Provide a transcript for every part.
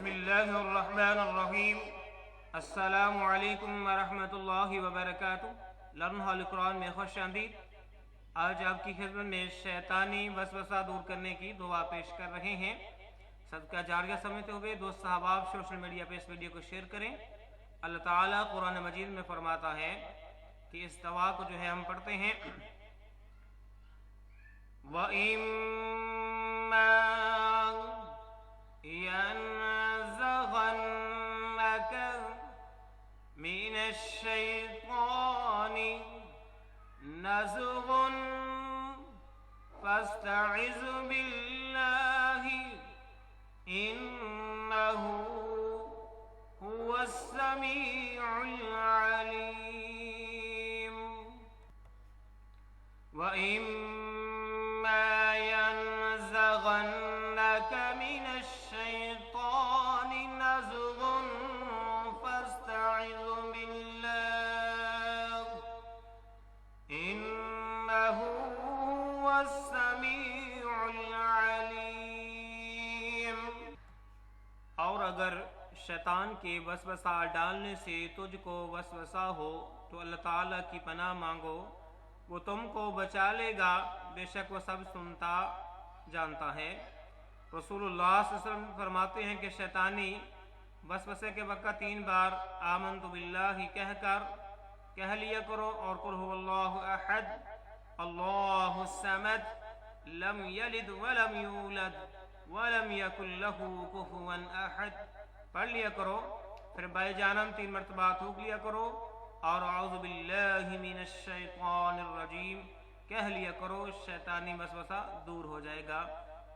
بسم اللہ الرحمن الرحیم۔ السلام علیکم ورحمۃ اللہ وبرکاتہ۔ لرن ہال قرآن میں خوش آمدید۔ آج آپ کی خدمت میں شیطانی وسوسہ دور کرنے کی دعا پیش کر رہے ہیں۔ صدقہ جاریہ سمجھتے ہوئے دوست احباب سوشل میڈیا پہ اس ویڈیو کو شیئر کریں۔ اللہ تعالیٰ قرآن مجید میں فرماتا ہے کہ اس دعا کو جو ہے ہم پڑھتے ہیں وَإِمَّا يَنزَغَنَّكَ مِنَ الشَّيْطَانِ نَزْغٌ فَاسْتَعِذْ بِاللَّهِ إِنَّهُ هُوَ السَّمِيعُ الْعَلِيمُ۔ وَإِمَّا يَنزَغَنَّكَ مِنَ الشَّيْطَانِ نَزْغٌ فَاسْتَعِذْ بِاللَّهِ إِنَّهُ هُوَ السَّمِيعُ الْعَلِيمُ۔ اور اگر شیطان کے وسوسہ ڈالنے سے تجھ کو وسوسہ ہو تو اللہ تعالیٰ کی پناہ مانگو، وہ تم کو بچا لے گا، بے شک وہ سب سنتا جانتا ہے۔ رسول اللہ صلی اللہ علیہ وسلم فرماتے ہیں کہ شیطانی وسوسے کے وقت 3 بار آمنت باللہ کہہ لیا کرو، اور قل هو اللہ احد اللہ الصمد لم یلد ولم یولد ولم یکن لہ کفوا احد پڑھ لیا کرو۔ پھر بائی جانم 3 مرتبہ تھوک لیا کرو، اور اعوذ باللہ من الشیطان الرجیم کہہ لیا کرو، شیطانی وسوسہ دور ہو جائے گا۔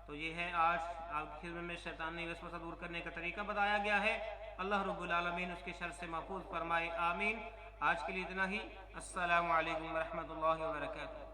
تو یہ ہے آج آپ کی خدمت میں شیطانی وسوسہ دور کرنے کا طریقہ بتایا گیا ہے۔ اللہ رب العالمین اس کے شر سے محفوظ فرمائے، آمین۔ آج کے لیے اتنا ہی۔ السلام علیکم ورحمۃ اللہ وبرکاتہ۔